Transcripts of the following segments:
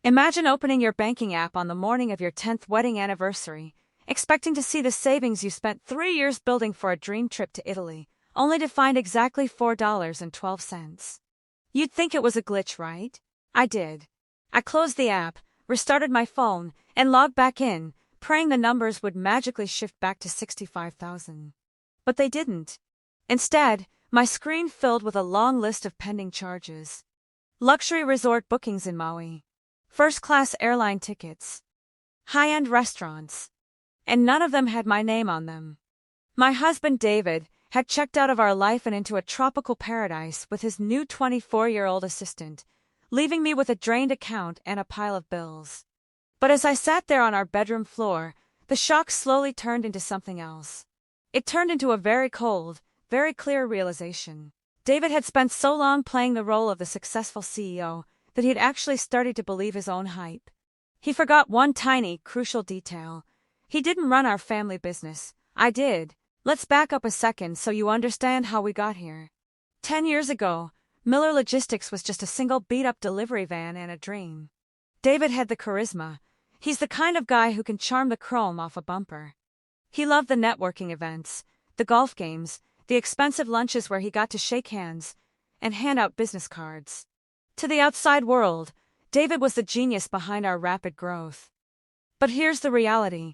Imagine opening your banking app on the morning of your 10th wedding anniversary, expecting to see the savings you spent 3 years building for a dream trip to Italy, only to find exactly $4.12. You'd think it was a glitch, right? I did. I closed the app, restarted my phone, and logged back in, praying the numbers would magically shift back to 65,000. But they didn't. Instead, my screen filled with a long list of pending charges. Luxury resort bookings in Maui. First-class airline tickets. High-end restaurants. And none of them had my name on them. My husband David had checked out of our life and into a tropical paradise with his new 24-year-old assistant, leaving me with a drained account and a pile of bills. But as I sat there on our bedroom floor, the shock slowly turned into something else. It turned into a very cold, very clear realization. David had spent so long playing the role of the successful CEO that he had actually started to believe his own hype. He forgot one tiny, crucial detail. He didn't run our family business. I did. Let's back up a second so you understand how we got here. 10 years ago, Miller Logistics was just a single beat-up delivery van and a dream. David had the charisma. He's the kind of guy who can charm the chrome off a bumper. He loved the networking events, the golf games, the expensive lunches where he got to shake hands and hand out business cards. To the outside world, David was the genius behind our rapid growth. But here's the reality.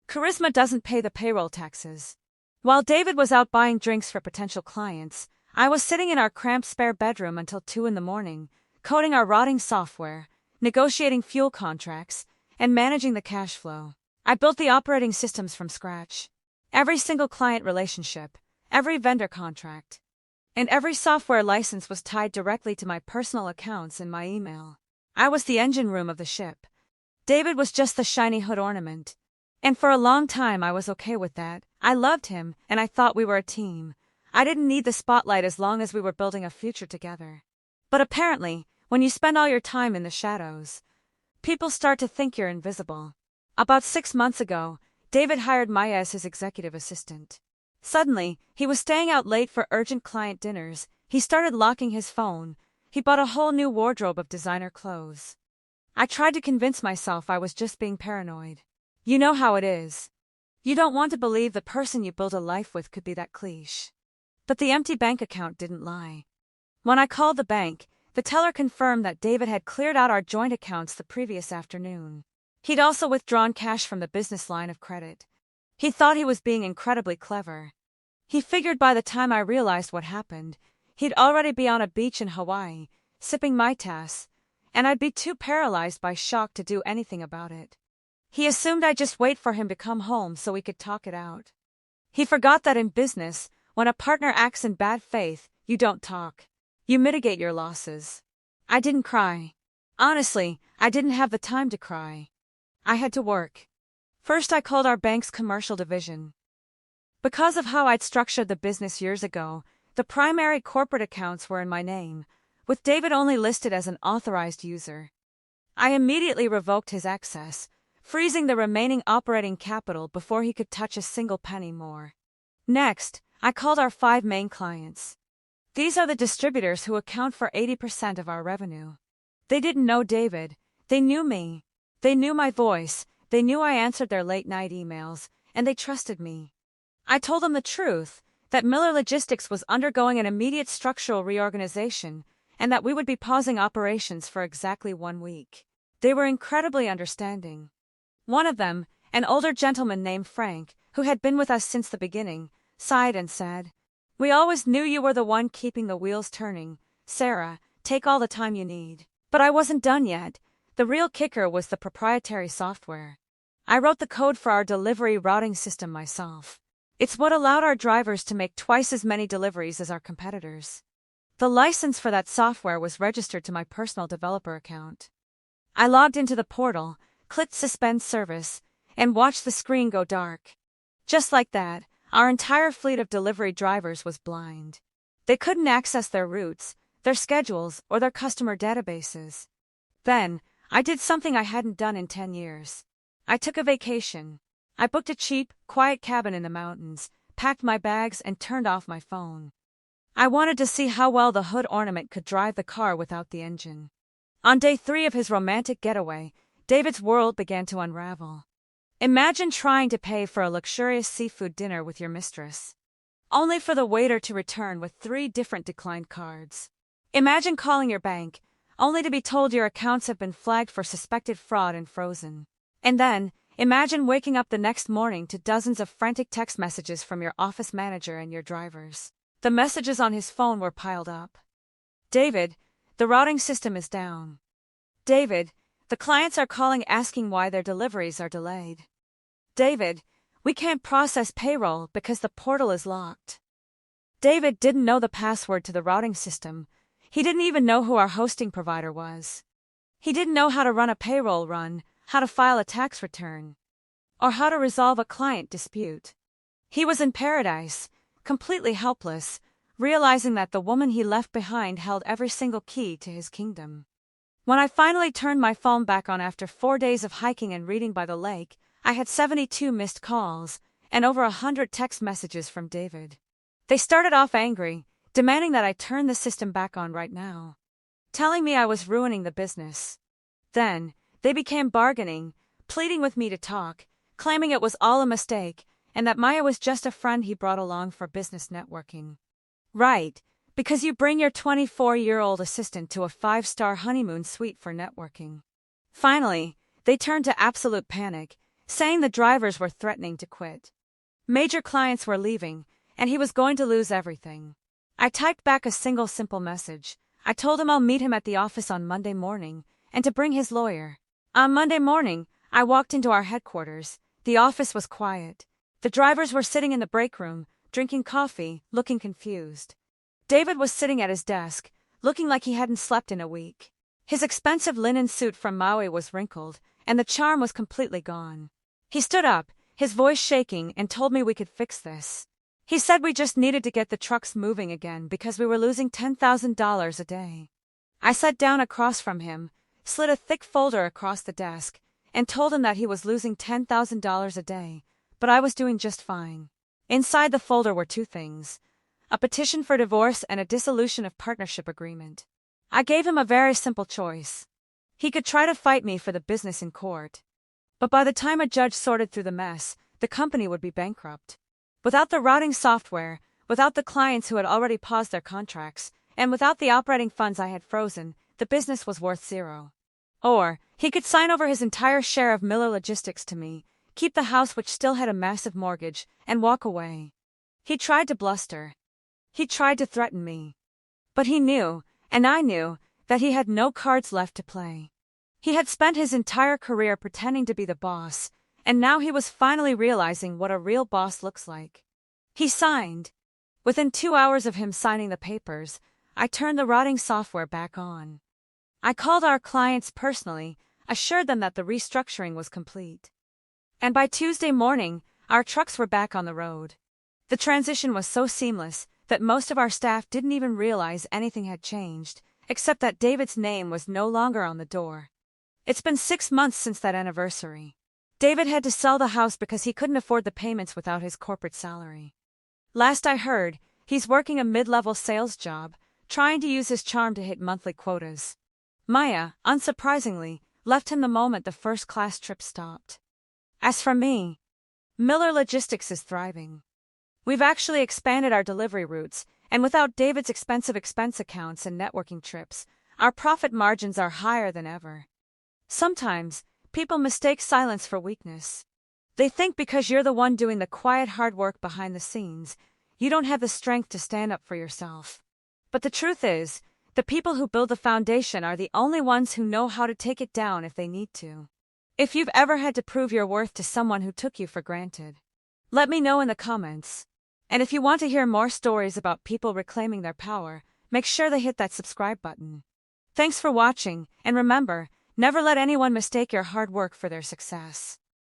Charisma doesn't pay the payroll taxes. While David was out buying drinks for potential clients, I was sitting in our cramped spare bedroom until 2 a.m, coding our rotting software, negotiating fuel contracts, and managing the cash flow. I built the operating systems from scratch. Every single client relationship, every vendor contract, and every software license was tied directly to my personal accounts in my email. I was the engine room of the ship. David was just the shiny hood ornament. And for a long time I was okay with that. I loved him, and I thought we were a team. I didn't need the spotlight as long as we were building a future together. But apparently, when you spend all your time in the shadows, people start to think you're invisible. About 6 months ago, David hired Maya as his executive assistant. Suddenly, he was staying out late for urgent client dinners. He started locking his phone. He bought a whole new wardrobe of designer clothes. I tried to convince myself I was just being paranoid. You know how it is. You don't want to believe the person you build a life with could be that cliche. But the empty bank account didn't lie. When I called the bank, the teller confirmed that David had cleared out our joint accounts the previous afternoon. He'd also withdrawn cash from the business line of credit. He thought he was being incredibly clever. He figured by the time I realized what happened, he'd already be on a beach in Hawaii, sipping Mai Tais, and I'd be too paralyzed by shock to do anything about it. He assumed I'd just wait for him to come home so we could talk it out. He forgot that in business, when a partner acts in bad faith, you don't talk. You mitigate your losses. I didn't cry. Honestly, I didn't have the time to cry. I had to work. First, I called our bank's commercial division. Because of how I'd structured the business years ago, the primary corporate accounts were in my name, with David only listed as an authorized user. I immediately revoked his access, freezing the remaining operating capital before he could touch a single penny more. Next, I called our 5 main clients. These are the distributors who account for 80% of our revenue. They didn't know David. They knew me. They knew my voice. They knew I answered their late-night emails, and they trusted me. I told them the truth, that Miller Logistics was undergoing an immediate structural reorganization, and that we would be pausing operations for exactly 1 week. They were incredibly understanding. One of them, an older gentleman named Frank, who had been with us since the beginning, sighed and said, "We always knew you were the one keeping the wheels turning. Sarah, take all the time you need." But I wasn't done yet. The real kicker was the proprietary software. I wrote the code for our delivery routing system myself. It's what allowed our drivers to make twice as many deliveries as our competitors. The license for that software was registered to my personal developer account. I logged into the portal, clicked Suspend Service, and watched the screen go dark. Just like that, our entire fleet of delivery drivers was blind. They couldn't access their routes, their schedules, or their customer databases. Then, I did something I hadn't done in 10 years. I took a vacation. I booked a cheap, quiet cabin in the mountains, packed my bags, and turned off my phone. I wanted to see how well the hood ornament could drive the car without the engine. On day 3 of his romantic getaway, David's world began to unravel. Imagine trying to pay for a luxurious seafood dinner with your mistress, only for the waiter to return with 3 different declined cards. Imagine calling your bank, only to be told your accounts have been flagged for suspected fraud and frozen. And then, imagine waking up the next morning to dozens of frantic text messages from your office manager and your drivers. The messages on his phone were piled up. David, the routing system is down. David, the clients are calling asking why their deliveries are delayed. David, we can't process payroll because the portal is locked. David didn't know the password to the routing system. He didn't even know who our hosting provider was. He didn't know how to run a payroll run, how to file a tax return, or how to resolve a client dispute. He was in paradise, completely helpless, realizing that the woman he left behind held every single key to his kingdom. When I finally turned my phone back on after 4 days of hiking and reading by the lake, I had 72 missed calls and over 100 text messages from David. They started off angry, demanding that I turn the system back on right now, telling me I was ruining the business. Then, they became bargaining, pleading with me to talk, claiming it was all a mistake, and that Maya was just a friend he brought along for business networking. Right, because you bring your 24-year-old assistant to a 5-star honeymoon suite for networking. Finally, they turned to absolute panic, saying the drivers were threatening to quit. Major clients were leaving, and he was going to lose everything. I typed back a single simple message. I told him I'll meet him at the office on Monday morning, and to bring his lawyer. On Monday morning, I walked into our headquarters. The office was quiet. The drivers were sitting in the break room, drinking coffee, looking confused. David was sitting at his desk, looking like he hadn't slept in a week. His expensive linen suit from Maui was wrinkled, and the charm was completely gone. He stood up, his voice shaking, and told me we could fix this. He said we just needed to get the trucks moving again because we were losing $10,000 a day. I sat down across from him, slid a thick folder across the desk, and told him that he was losing $10,000 a day, but I was doing just fine. Inside the folder were 2 things: a petition for divorce and a dissolution of partnership agreement. I gave him a very simple choice. He could try to fight me for the business in court, but by the time a judge sorted through the mess, the company would be bankrupt. Without the routing software, without the clients who had already paused their contracts, and without the operating funds I had frozen, the business was worth 0. Or, he could sign over his entire share of Miller Logistics to me, keep the house which still had a massive mortgage, and walk away. He tried to bluster. He tried to threaten me. But he knew, and I knew, that he had no cards left to play. He had spent his entire career pretending to be the boss, and now he was finally realizing what a real boss looks like. He signed. Within 2 hours of him signing the papers, I turned the routing software back on. I called our clients personally, assured them that the restructuring was complete. And by Tuesday morning, our trucks were back on the road. The transition was so seamless that most of our staff didn't even realize anything had changed, except that David's name was no longer on the door. It's been 6 months since that anniversary. David had to sell the house because he couldn't afford the payments without his corporate salary. Last I heard, he's working a mid-level sales job, trying to use his charm to hit monthly quotas. Maya, unsurprisingly, left him the moment the first-class trip stopped. As for me, Miller Logistics is thriving. We've actually expanded our delivery routes, and without David's expensive expense accounts and networking trips, our profit margins are higher than ever. Sometimes, people mistake silence for weakness. They think because you're the one doing the quiet hard work behind the scenes, you don't have the strength to stand up for yourself. But the truth is, the people who build the foundation are the only ones who know how to take it down if they need to. If you've ever had to prove your worth to someone who took you for granted, let me know in the comments. And if you want to hear more stories about people reclaiming their power, make sure to hit that subscribe button. Thanks for watching, and remember, never let anyone mistake your hard work for their success.